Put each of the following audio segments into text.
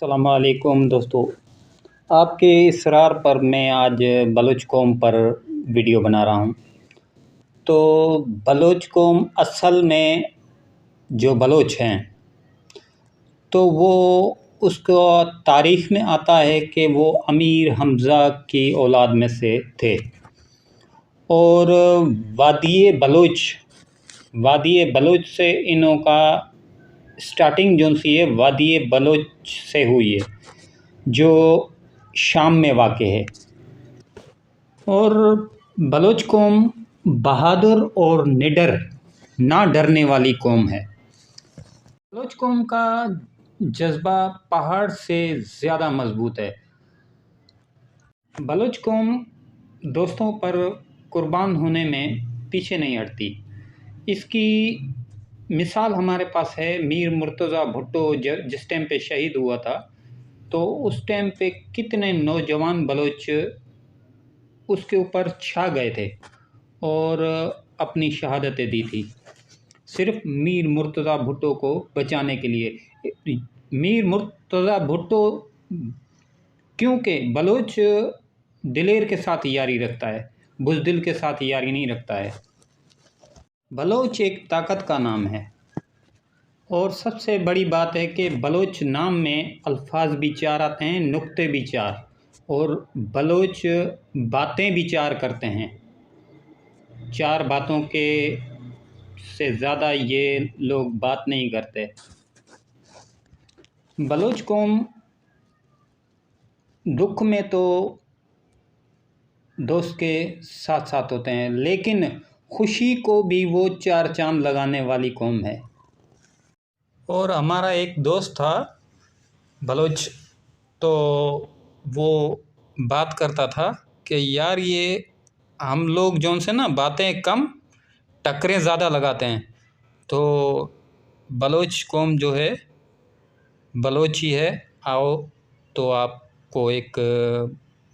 अस्सलामुअलैकुम दोस्तों। आपके इसरार पर मैं आज बलूच कौम पर वीडियो बना रहा हूँ। तो बलूच कौम असल में जो बलूच हैं तो वो उसको तारीख़ में आता है कि वो अमीर हमज़ा की औलाद में से थे। और वादी बलूच से इन्हों का स्टार्टिंग जो सी है वादी बलूच से हुई है, जो शाम में वाक़ है। और बलूच कौम बहादुर और निडर ना डरने वाली कौम है। बलूच कौम का जज्बा पहाड़ से ज़्यादा मज़बूत है। बलूच कौम दोस्तों पर कुर्बान होने में पीछे नहीं हटती। इसकी मिसाल हमारे पास है मीर मुर्तज़ा भुट्टो जिस टाइम पे शहीद हुआ था, तो उस टाइम पे कितने नौजवान बलोच उसके ऊपर छा गए थे और अपनी शहादतें दी थी, सिर्फ मीर मुर्तज़ा भुट्टो को बचाने के लिए। मीर मुर्तज़ा भुट्टो क्योंकि बलोच दिलेर के साथ यारी रखता है, बुज़दिल के साथ यारी नहीं रखता है। बलोच एक ताकत का नाम है। और सबसे बड़ी बात है कि बलोच नाम में अल्फाज भी चार आते हैं, नुक्ते भी चार, और बलोच बातें भी चार करते हैं। चार बातों के से ज़्यादा ये लोग बात नहीं करते। बलोच कौम दुख में तो दोस्त के साथ साथ होते हैं, लेकिन खुशी को भी वो चार चांद लगाने वाली कौम है। और हमारा एक दोस्त था बलोच, तो वो बात करता था कि यार ये हम लोग जौन से ना बातें कम टक्करें ज़्यादा लगाते हैं। तो बलोच कौम जो है बलोची है। आओ तो आपको एक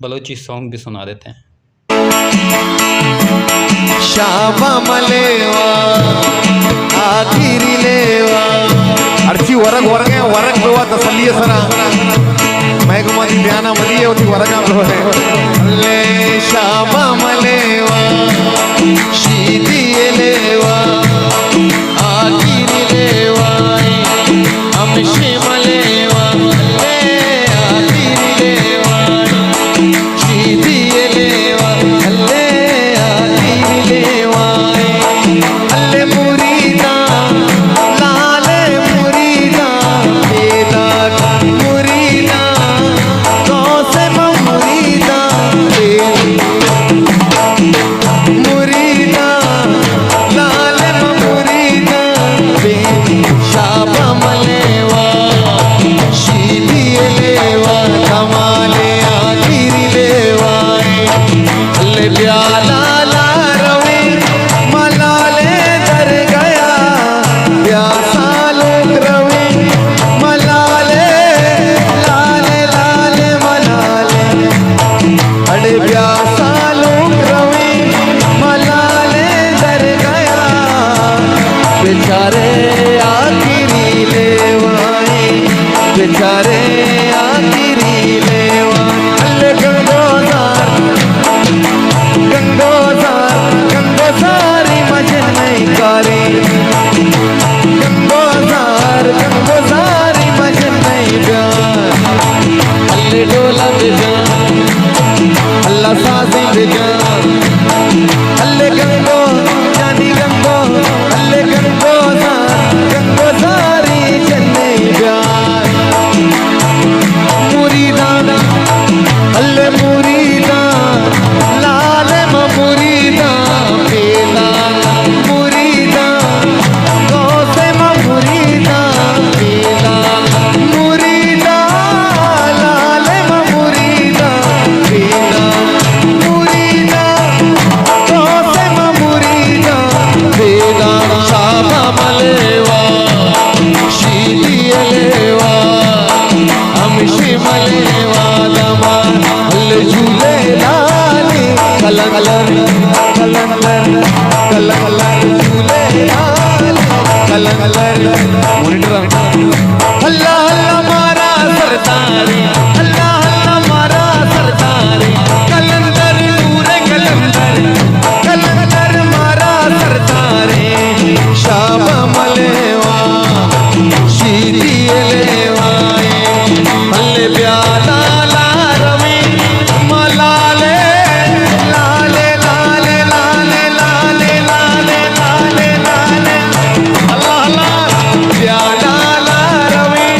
बलोची सॉन्ग भी सुना देते हैं। शाबा मलेवा आखिरी लेवा अर्ची वरग बेवा तसल्ली सरा महकमाती बयाना मदी होती वरगा लो है ले शाबा मलेवा शीदी लेवा आखिरी लेवा हमशे मलेवा ले आखिरी लेवा शीदी लेवा ले अल्ले मुरीदा लाले मुरीदा बेदा मुरीदा कौसे मुरीदा मुरीदा लाले मुरीदा बेदी शाबा मलेवा शीदी लेवा कमाले आखिरी लेवा अल्ले प्याला बेचारे आखिरी लेवाए बेचारे आखिरी लेवाए अल्ले गंगोसारी मजन नहीं कारी गंगोसारी मजन नहीं प्यार अल्ले डोला बेजान अल्लाह साजी बेजान अल्ले गंगो जानी गंगो अल्ले गंगो सारी चन्ने प्यार मुरीदा अल्ले मुरीदा लाले मुरीदा बेदा मुरीदा सरदारे अल्लाह अल्लाह मारा सरदारे कलंदर नूरे कलंदर कलंदर मारा सरदारे शाब मलेवा शीरी लेवाए अल्ले प्याला ला रवी मलाले लाले लाले लाले लाले लाले लाले लाले अल्लाह अल्लाह प्याला ला रवी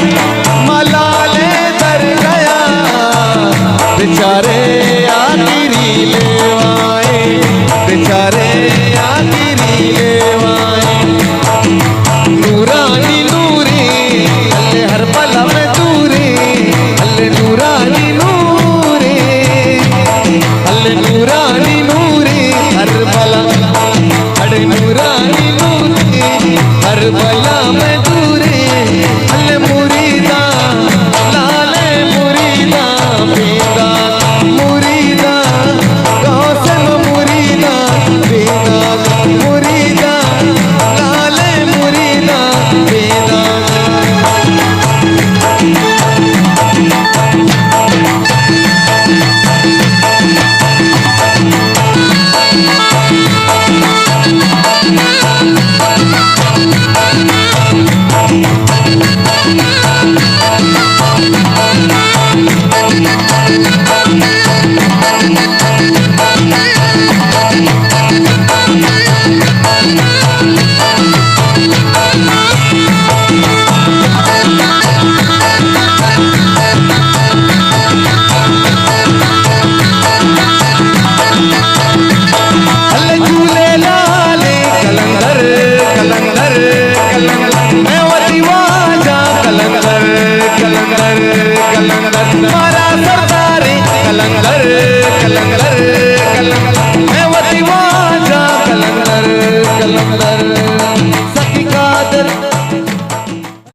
मलाले दर गया बेचारे आखिरी लेवाए बेचारे आखिरी लेवाए नूरानी नूरी अल्ले हर पल में दूरी अल्ले नूरानी नूरी अल्ले नूरानी नूरी हर पल अरे नूरानी नूरी हर पल में दूरी अल्ले मुरीदा लाले मुरीदा बेदा मुरीदा गौसम मुरीदा बेदा मुरीदा लाले मुरीदा बेदा अल्ले झूले लाले कलंदर कलंदर कलंदर मैं वती वाजा कलंदर कलंदर कलंदर मारा